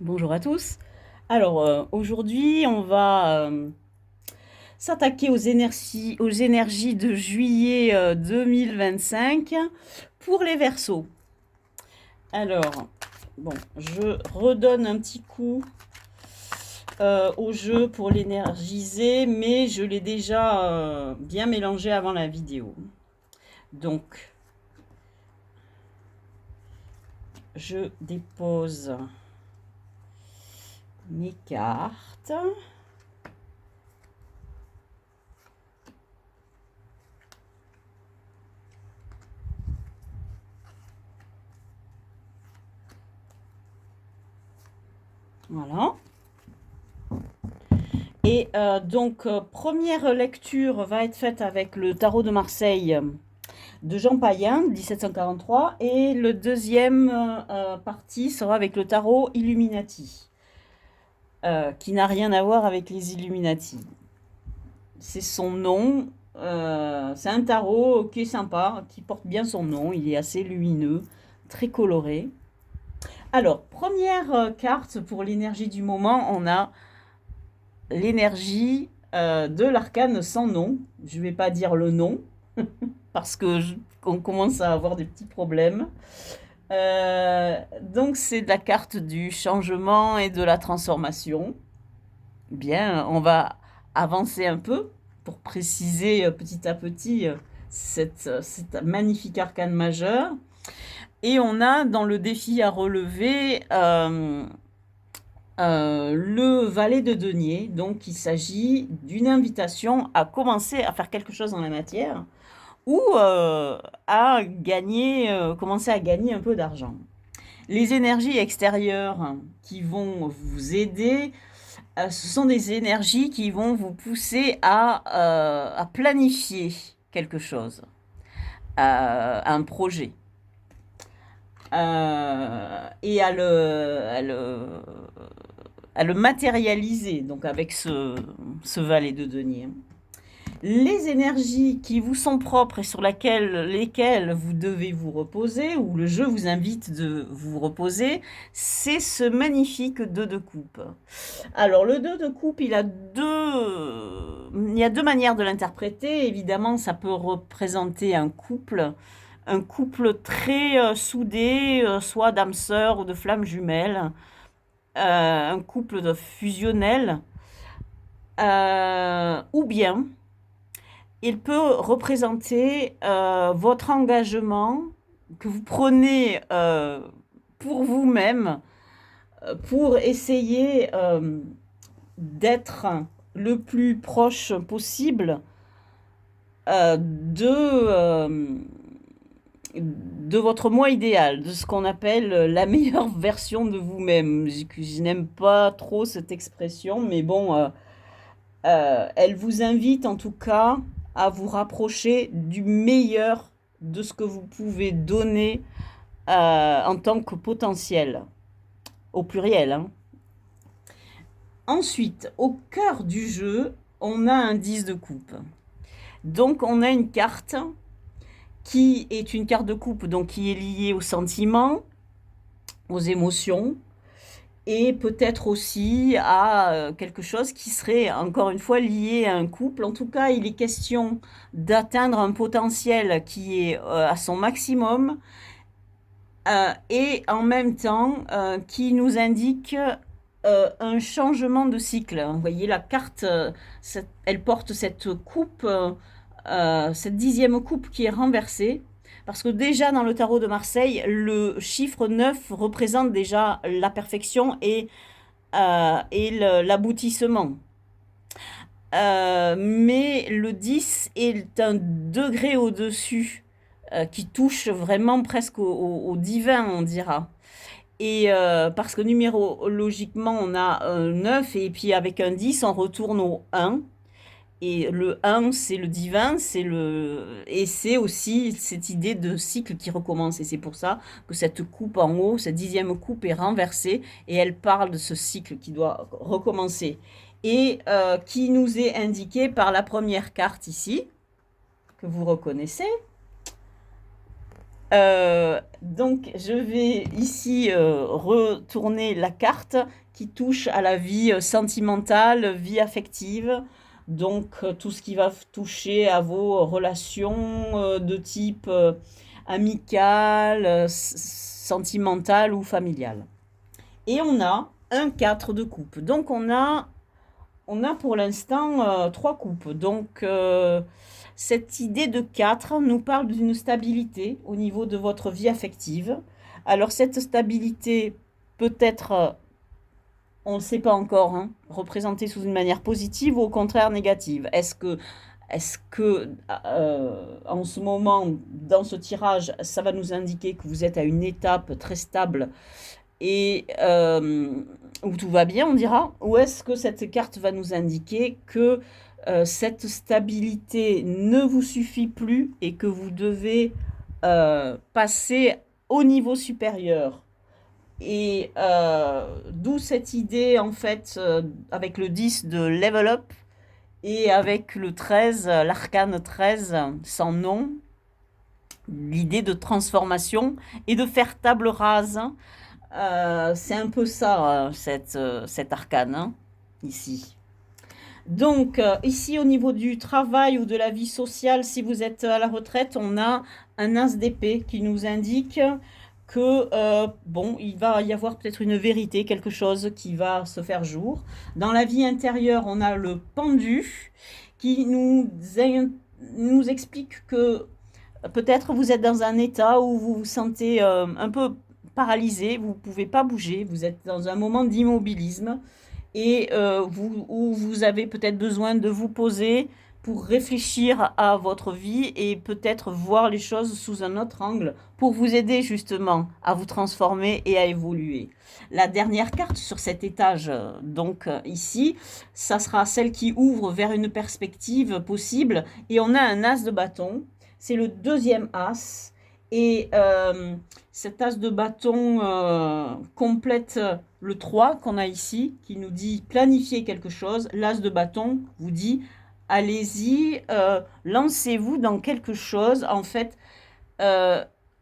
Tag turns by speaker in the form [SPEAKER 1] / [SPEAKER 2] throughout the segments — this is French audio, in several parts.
[SPEAKER 1] Bonjour à tous. Alors, aujourd'hui, on va s'attaquer aux énergies de juillet 2025 pour les Verseaux. Alors, bon, je redonne un petit coup au jeu pour l'énergiser, mais je l'ai déjà bien mélangé avant la vidéo. Donc, je dépose mes cartes. Voilà. Et donc, première lecture va être faite avec le tarot de Marseille de Jean Payen, 1743, et le deuxième partie sera avec le tarot Illuminati, qui n'a rien à voir avec les Illuminati. C'est son nom, c'est un tarot qui est sympa, qui porte bien son nom, il est assez lumineux, très coloré. Alors, première carte pour l'énergie du moment, on a l'énergie de l'arcane sans nom. Je ne vais pas dire le nom parce que on commence à avoir des petits problèmes. Donc c'est de la carte du changement et de la transformation. Bien, on va avancer un peu pour préciser petit à petit cette magnifique arcane majeure. Et on a dans le défi à relever le valet de denier. Donc, il s'agit d'une invitation à commencer à faire quelque chose dans la matière ou à gagner, commencer à gagner un peu d'argent. Les énergies extérieures qui vont vous aider, ce sont des énergies qui vont vous pousser à planifier quelque chose, un projet. Et à le matérialiser, donc avec ce valet de denier. Les énergies qui vous sont propres et sur lesquelles vous devez vous reposer, ou le jeu vous invite de vous reposer, c'est ce magnifique 2 de coupe. Alors le 2 de coupe, il y a deux manières de l'interpréter. Évidemment, ça peut représenter un couple très soudé, soit d'âme sœur ou de flammes jumelles, un couple de fusionnel, ou bien il peut représenter votre engagement que vous prenez pour vous-même, pour essayer d'être le plus proche possible de votre moi idéal, de ce qu'on appelle la meilleure version de vous-même. Je n'aime pas trop cette expression, mais bon, elle vous invite en tout cas à vous rapprocher du meilleur de ce que vous pouvez donner en tant que potentiel, au pluriel, hein. Ensuite, au cœur du jeu, on a un 10 de coupe. Donc on a une carte qui est une carte de coupe, donc qui est liée aux sentiments, aux émotions, et peut-être aussi à quelque chose qui serait encore une fois lié à un couple. En tout cas, il est question d'atteindre un potentiel qui est à son maximum et en même temps qui nous indique un changement de cycle. Vous voyez, la carte, elle porte cette coupe, cette 10e coupe qui est renversée. Parce que déjà dans le tarot de Marseille, le chiffre 9 représente déjà la perfection et l'aboutissement. Mais le 10 est un degré au-dessus qui touche vraiment presque au divin, on dira. Et parce que numérologiquement, on a un 9 et puis avec un 10, on retourne au 1. Et le 1, c'est le divin, et c'est aussi cette idée de cycle qui recommence. Et c'est pour ça que cette coupe en haut, cette 10e coupe est renversée et elle parle de ce cycle qui doit recommencer. Et qui nous est indiqué par la première carte ici, que vous reconnaissez. Donc, je vais ici retourner la carte qui touche à la vie sentimentale, vie affective. Donc, tout ce qui va toucher à vos relations de type amical, sentimental ou familial. Et on a un 4 de coupe. Donc, on a pour l'instant trois coupes. Donc, cette idée de 4 nous parle d'une stabilité au niveau de votre vie affective. Alors, cette stabilité peut être, on ne le sait pas encore, hein, représentée sous une manière positive ou au contraire négative. Est-ce que en ce moment, dans ce tirage, ça va nous indiquer que vous êtes à une étape très stable et où tout va bien, on dira, ou est-ce que cette carte va nous indiquer que cette stabilité ne vous suffit plus et que vous devez passer au niveau supérieur? Et d'où cette idée, en fait, avec le 10 de level up et avec le 13, l'arcane 13, sans nom, l'idée de transformation et de faire table rase. C'est un peu ça, cet arcane, hein, ici. Donc, ici, au niveau du travail ou de la vie sociale, si vous êtes à la retraite, on a un as d'épée qui nous indique que, bon, il va y avoir peut-être une vérité, quelque chose qui va se faire jour. Dans la vie intérieure, on a le pendu qui nous explique que peut-être vous êtes dans un état où vous vous sentez un peu paralysé, vous ne pouvez pas bouger, vous êtes dans un moment d'immobilisme et où vous avez peut-être besoin de vous poser pour réfléchir à votre vie et peut-être voir les choses sous un autre angle pour vous aider justement à vous transformer et à évoluer. La dernière carte sur cet étage, donc ici, ça sera celle qui ouvre vers une perspective possible et on a un as de bâton, c'est le deuxième as et cet as de bâton complète le 3 qu'on a ici, qui nous dit planifier quelque chose. L'as de bâton vous dit allez-y, lancez-vous dans quelque chose. En fait,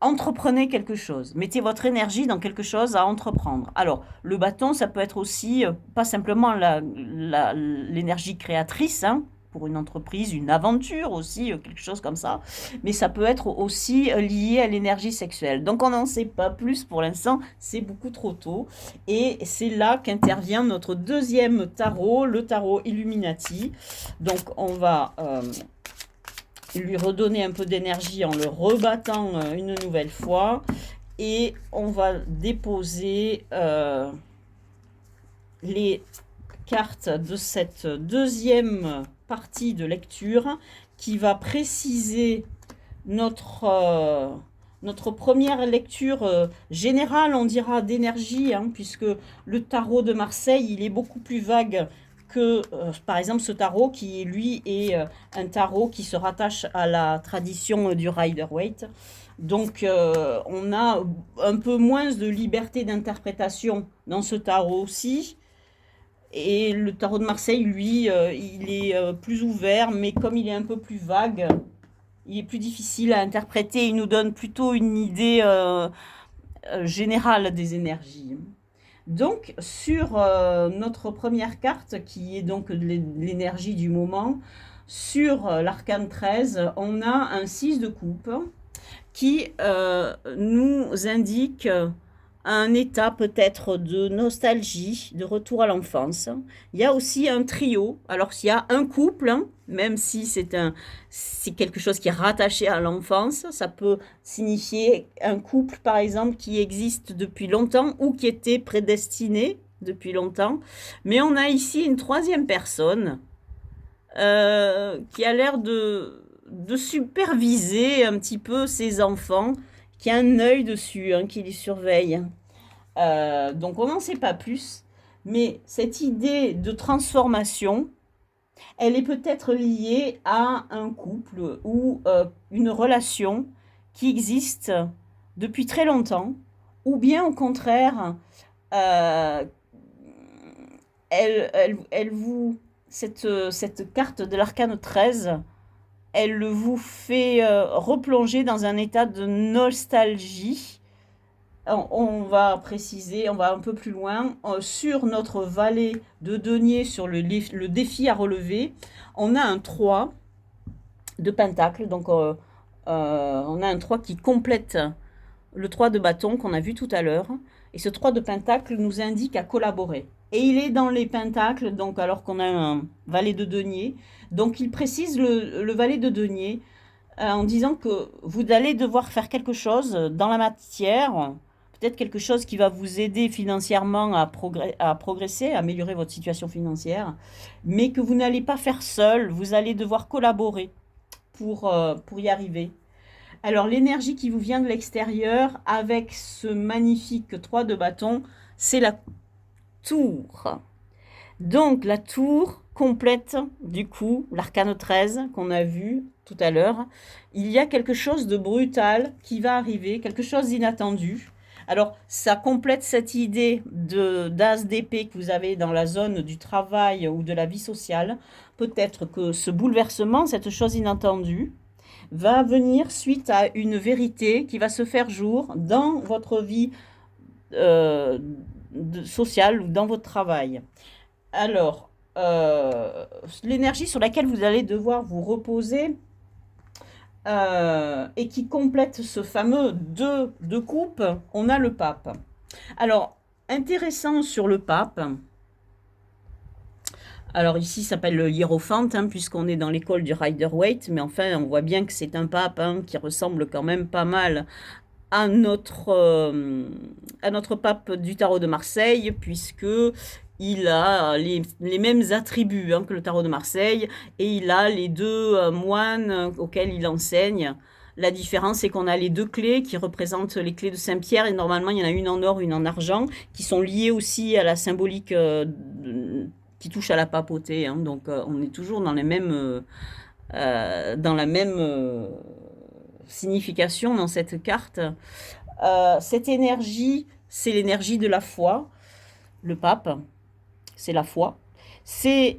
[SPEAKER 1] entreprenez quelque chose. Mettez votre énergie dans quelque chose à entreprendre. Alors, le bâton, ça peut être aussi pas simplement l'énergie créatrice, hein, pour une entreprise, une aventure aussi, quelque chose comme ça. Mais ça peut être aussi lié à l'énergie sexuelle. Donc on n'en sait pas plus pour l'instant, c'est beaucoup trop tôt. Et c'est là qu'intervient notre deuxième tarot, le tarot Illuminati. Donc on va lui redonner un peu d'énergie en le rebattant une nouvelle fois. Et on va déposer les cartes de cette deuxième partie de lecture qui va préciser notre première lecture générale, on dira, d'énergie, hein, puisque le tarot de Marseille, il est beaucoup plus vague que, par exemple, ce tarot qui, lui, est un tarot qui se rattache à la tradition du Rider-Waite. Donc, on a un peu moins de liberté d'interprétation dans ce tarot-ci. Et le tarot de Marseille, lui, il est plus ouvert, mais comme il est un peu plus vague, il est plus difficile à interpréter. Il nous donne plutôt une idée générale des énergies. Donc, sur notre première carte, qui est donc l'énergie du moment, sur l'arcane 13, on a un 6 de coupe qui nous indique un état peut-être de nostalgie, de retour à l'enfance. Il y a aussi un trio. Alors, s'il y a un couple, hein, même si c'est quelque chose qui est rattaché à l'enfance, ça peut signifier un couple, par exemple, qui existe depuis longtemps ou qui était prédestiné depuis longtemps. Mais on a ici une troisième personne qui a l'air de superviser un petit peu ses enfants, qui a un œil dessus, hein, qui les surveille. Donc on n'en sait pas plus, mais cette idée de transformation, elle est peut-être liée à un couple ou une relation qui existe depuis très longtemps, ou bien au contraire, euh, cette carte de l'arcane 13 elle vous fait replonger dans un état de nostalgie. On va préciser, on va un peu plus loin. Sur notre valet de denier, sur le défi à relever, on a un 3 de pentacle. Donc, on a un 3 qui complète le 3 de bâton qu'on a vu tout à l'heure. Et ce 3 de pentacle nous indique à collaborer. Et il est dans les pentacles, donc alors qu'on a un valet de denier. Donc, il précise le valet de denier en disant que vous allez devoir faire quelque chose dans la matière, peut-être quelque chose qui va vous aider financièrement à progresser, à améliorer votre situation financière, mais que vous n'allez pas faire seul, vous allez devoir collaborer pour y arriver. Alors l'énergie qui vous vient de l'extérieur avec ce magnifique 3 de bâton, c'est la tour. Donc la tour complète du coup l'arcane 13 qu'on a vu tout à l'heure. Il y a quelque chose de brutal qui va arriver, quelque chose d'inattendu. Alors ça complète cette idée d'as d'épée que vous avez dans la zone du travail ou de la vie sociale. Peut-être que ce bouleversement, cette chose inattendue, va venir suite à une vérité qui va se faire jour dans votre vie sociale ou dans votre travail. Alors, l'énergie sur laquelle vous allez devoir vous reposer et qui complète ce fameux 2 de coupe, on a le pape. Alors, intéressant sur le pape, alors ici ça s'appelle le hiérophante, puisqu'on est dans l'école du Rider-Waite, mais enfin on voit bien que c'est un pape qui ressemble quand même pas mal à notre pape du tarot de Marseille, puisque il a les mêmes attributs que le tarot de Marseille, et il a les deux moines auxquels il enseigne. La différence, c'est qu'on a les deux clés qui représentent les clés de Saint-Pierre, et normalement, il y en a une en or, une en argent, qui sont liées aussi à la symbolique qui touche à la papauté. Donc, on est toujours dans dans la même signification dans cette carte. Cette énergie, c'est l'énergie de la foi. Le pape, c'est la foi. C'est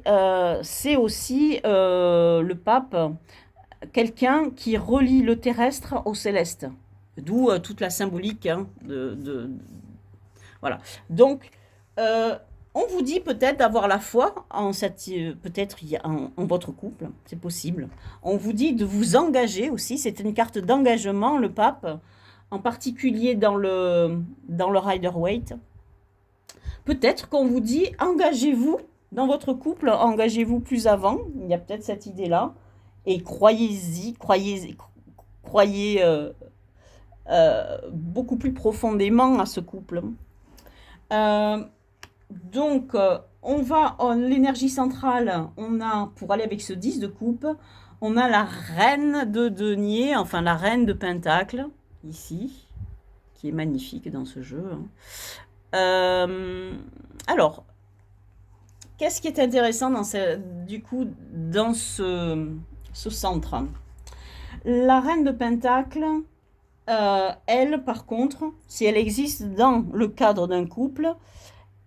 [SPEAKER 1] aussi le pape, quelqu'un qui relie le terrestre au céleste. D'où toute la symbolique voilà. Donc, on vous dit peut-être d'avoir la foi en peut-être en votre couple, c'est possible. On vous dit de vous engager aussi, c'est une carte d'engagement, le pape, en particulier dans le Rider-Waite. Peut-être qu'on vous dit engagez-vous dans votre couple, engagez-vous plus avant, il y a peut-être cette idée-là, et croyez beaucoup plus profondément à ce couple. Donc, l'énergie centrale, on a, pour aller avec ce 10 de coupe, on a la reine de denier, enfin la reine de pentacle, ici, qui est magnifique dans ce jeu. Alors, qu'est-ce qui est intéressant dans ce centre? La reine de pentacle, elle, par contre, si elle existe dans le cadre d'un couple,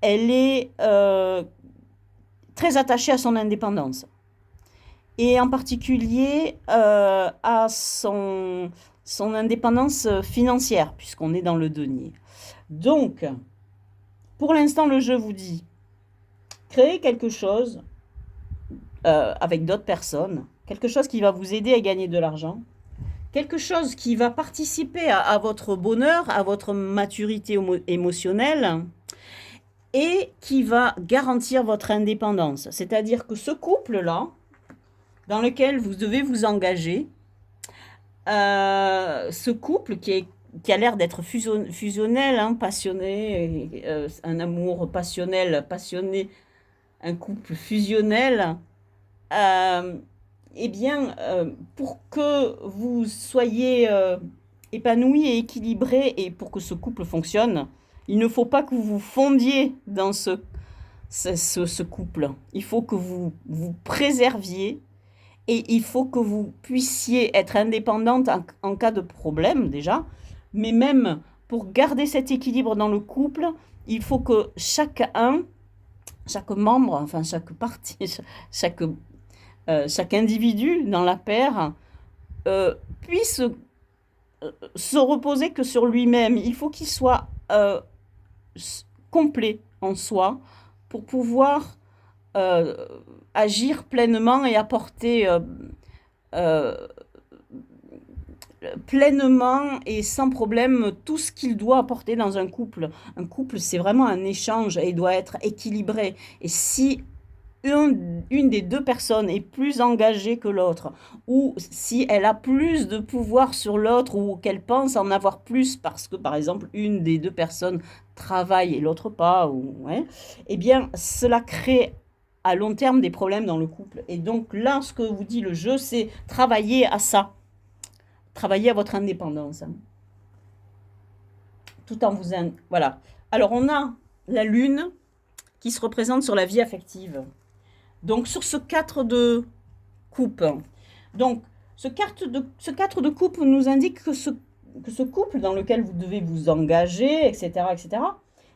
[SPEAKER 1] elle est très attachée à son indépendance. Et en particulier à son indépendance financière, puisqu'on est dans le denier. Donc, pour l'instant, le jeu vous dit, créez quelque chose avec d'autres personnes, quelque chose qui va vous aider à gagner de l'argent, quelque chose qui va participer à votre bonheur, à votre maturité émotionnelle, et qui va garantir votre indépendance. C'est-à-dire que ce couple-là, dans lequel vous devez vous engager, ce couple qui a l'air d'être fusionnel, passionné, un amour passionnel, passionné, un couple fusionnel, pour que vous soyez épanoui et équilibré, et pour que ce couple fonctionne, il ne faut pas que vous vous fondiez dans ce couple. Il faut que vous vous préserviez, et il faut que vous puissiez être indépendante en cas de problème déjà, mais même pour garder cet équilibre dans le couple, il faut que chaque membre, enfin chaque partie, chaque chaque individu dans la paire puisse se reposer que sur lui-même. Il faut qu'il soit complet en soi pour pouvoir euh, agir pleinement et apporter euh, pleinement et sans problème tout ce qu'il doit apporter dans un couple. Un couple, c'est vraiment un échange et il doit être équilibré. Et si une des deux personnes est plus engagée que l'autre, ou si elle a plus de pouvoir sur l'autre, ou qu'elle pense en avoir plus parce que, par exemple, une des deux personnes travaille et l'autre pas, ou, ouais, eh bien, cela crée à long terme des problèmes dans le couple. Et donc là, ce que vous dit le jeu, c'est travailler à ça, travailler à votre indépendance, hein, tout en vous... Voilà. Alors, on a la lune qui se représente sur la vie affective. Donc, sur ce 4 de coupe. Donc, ce 4 de coupe nous indique que ce couple dans lequel vous devez vous engager, etc.,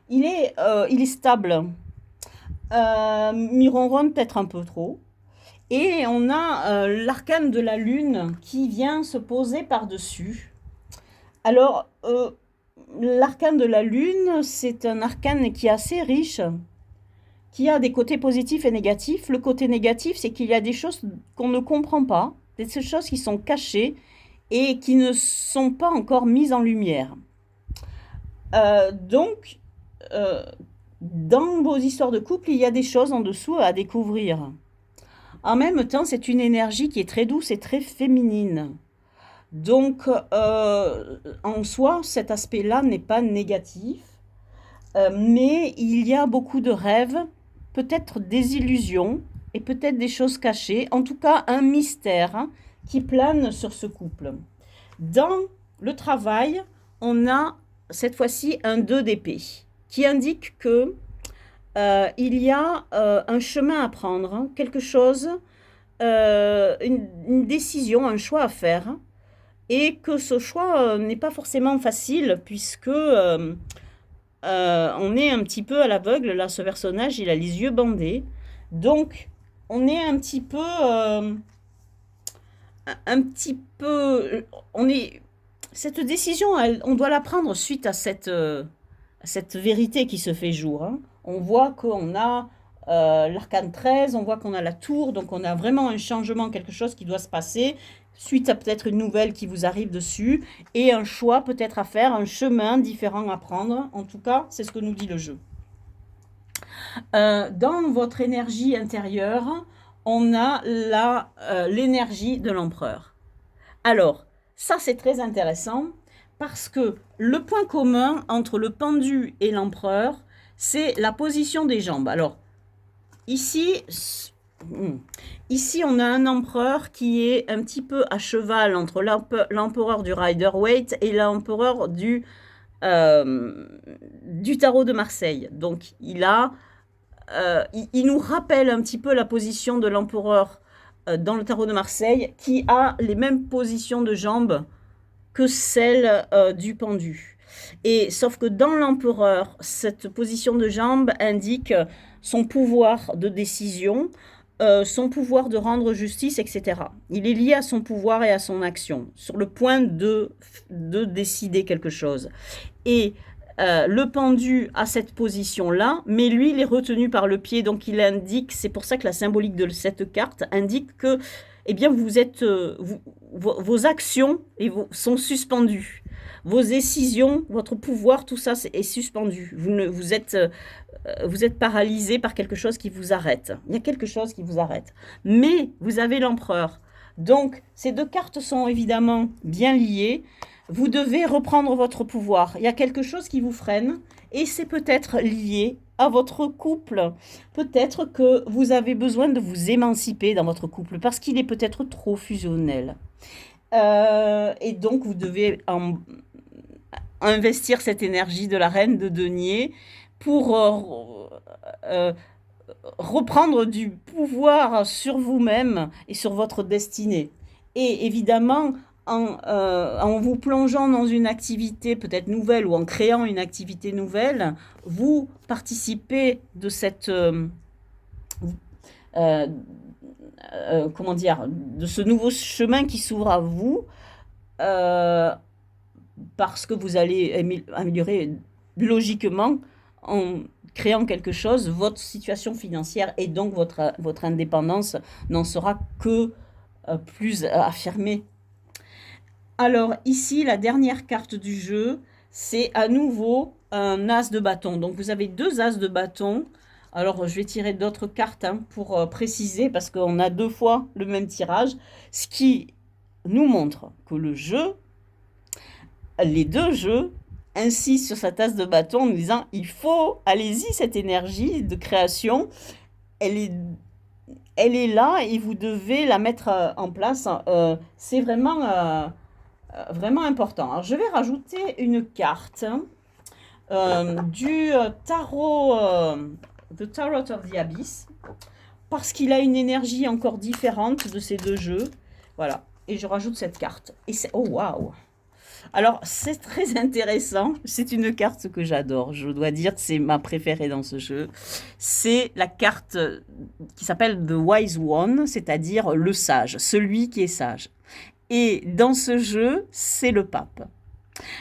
[SPEAKER 1] il est stable. Mironron peut-être un peu trop. Et on a l'arcane de la lune qui vient se poser par-dessus. Alors, l'arcane de la lune, c'est un arcane qui est assez riche, qui a des côtés positifs et négatifs. Le côté négatif, c'est qu'il y a des choses qu'on ne comprend pas, des choses qui sont cachées et qui ne sont pas encore mises en lumière. Donc, dans vos histoires de couple, il y a des choses en dessous à découvrir. En même temps, c'est une énergie qui est très douce et très féminine. Donc, en soi, cet aspect-là n'est pas négatif, mais il y a beaucoup de rêves, peut-être des illusions et peut-être des choses cachées, en tout cas un mystère, hein, qui plane sur ce couple. Dans le travail, on a cette fois-ci un 2 d'épée qui indique que il y a un chemin à prendre, hein, quelque chose, une décision, un choix à faire, et que ce choix n'est pas forcément facile puisque on est un petit peu à l'aveugle. Là, ce personnage, il a les yeux bandés. Donc, on est un petit peu, on est, cette décision, on doit la prendre suite à cette vérité qui se fait jour, hein. On voit qu'on a l'arcane 13, on voit qu'on a la tour, donc on a vraiment un changement, quelque chose qui doit se passer, suite à peut-être une nouvelle qui vous arrive dessus, et un choix peut-être à faire, un chemin différent à prendre. En tout cas, c'est ce que nous dit le jeu. Dans votre énergie intérieure, on a l'énergie de l'empereur. Alors, ça c'est très intéressant parce que le point commun entre le pendu et l'empereur, c'est la position des jambes. Alors, ici, on a un empereur qui est un petit peu à cheval entre l'empereur du Rider-Waite et l'empereur du tarot de Marseille. Donc, il nous rappelle un petit peu la position de l'empereur dans le tarot de Marseille, qui a les mêmes positions de jambes que celle du pendu. Et sauf que dans l'empereur, cette position de jambes indique son pouvoir de décision, son pouvoir de rendre justice, etc. Il est lié à son pouvoir et à son action, sur le point de décider quelque chose. Et le pendu a cette position-là, mais lui, il est retenu par le pied, donc il indique, c'est pour ça que la symbolique de cette carte indique que, eh bien, vos actions sont suspendues. Vos décisions, votre pouvoir, tout ça est suspendu. Vous êtes paralysé par quelque chose qui vous arrête. Il y a quelque chose qui vous arrête. Mais vous avez l'empereur. Donc, ces deux cartes sont évidemment bien liées. Vous devez reprendre votre pouvoir. Il y a quelque chose qui vous freine et c'est peut-être lié à votre couple. Peut-être que vous avez besoin de vous émanciper dans votre couple parce qu'il est peut-être trop fusionnel. Et donc, vous devez investir cette énergie de la reine de denier pour reprendre du pouvoir sur vous-même et sur votre destinée. Et évidemment, en vous plongeant dans une activité peut-être nouvelle ou en créant une activité nouvelle, vous participez de cette comment dire, de ce nouveau chemin qui s'ouvre à vous, euh, parce que vous allez améliorer logiquement en créant quelque chose, votre situation financière et donc votre indépendance n'en sera que plus affirmée. Alors ici, la dernière carte du jeu, c'est à nouveau un as de bâton. Donc vous avez deux as de bâton. Alors je vais tirer d'autres cartes pour préciser parce qu'on a deux fois le même tirage, ce qui nous montre que le jeu, les deux jeux, insistent sur sa tasse de bâton en nous disant il faut, allez-y, cette énergie de création, elle est là et vous devez la mettre en place. C'est vraiment important. Alors, je vais rajouter une carte du tarot, The Tarot of the Abyss, parce qu'il a une énergie encore différente de ces deux jeux. Voilà. Et je rajoute cette carte. Et c'est... Oh, waouh! Alors, c'est très intéressant. C'est une carte que j'adore. Je dois dire que c'est ma préférée dans ce jeu. C'est la carte qui s'appelle The Wise One, c'est-à-dire le sage, celui qui est sage. Et dans ce jeu, c'est le pape.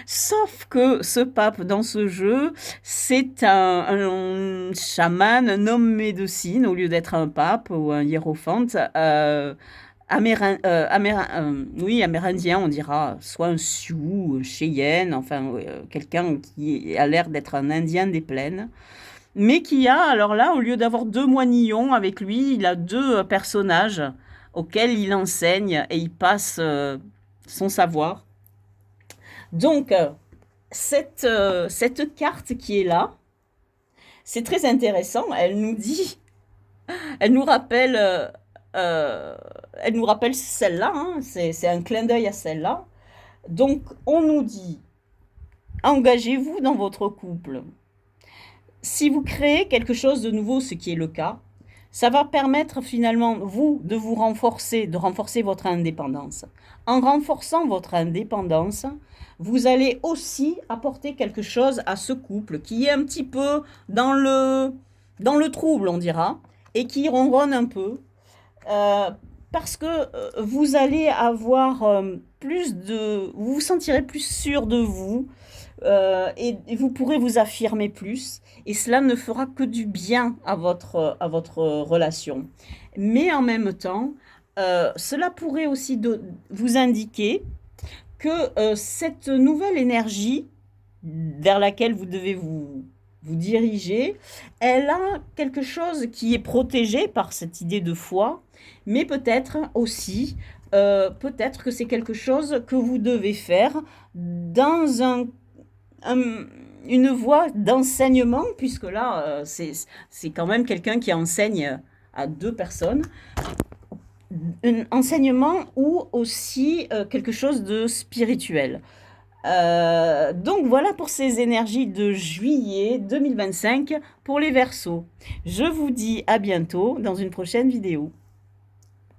[SPEAKER 1] Sauf que ce pape, dans ce jeu, c'est un chaman, un homme médecine, au lieu d'être un pape ou un hiérophante. Oui, amérindien, on dira, soit un Sioux, un Cheyenne, enfin, quelqu'un qui a l'air d'être un Indien des plaines. Mais qui a, alors là, au lieu d'avoir deux moignons avec lui, il a deux personnages auxquels il enseigne et il passe son savoir. Donc, cette carte qui est là, c'est très intéressant. Elle nous rappelle, celle-là. Hein, c'est un clin d'œil à celle-là. Donc, on nous dit, engagez-vous dans votre couple. Si vous créez quelque chose de nouveau, ce qui est le cas, ça va permettre finalement, vous, de vous renforcer, de renforcer votre indépendance. En renforçant votre indépendance, vous allez aussi apporter quelque chose à ce couple qui est un petit peu dans le trouble, on dira, et qui ronronne un peu, parce que vous allez avoir vous vous sentirez plus sûr de vous, et vous pourrez vous affirmer plus, et cela ne fera que du bien à votre relation. Mais en même temps, cela pourrait aussi vous indiquer que cette nouvelle énergie vers laquelle vous devez vous diriger, elle a quelque chose qui est protégé par cette idée de foi, mais peut-être aussi, peut-être que c'est quelque chose que vous devez faire dans une voie d'enseignement, puisque là, c'est quand même quelqu'un qui enseigne à deux personnes, un enseignement ou aussi quelque chose de spirituel. Donc voilà pour ces énergies de juillet 2025 pour les Verseaux. Je vous dis à bientôt dans une prochaine vidéo.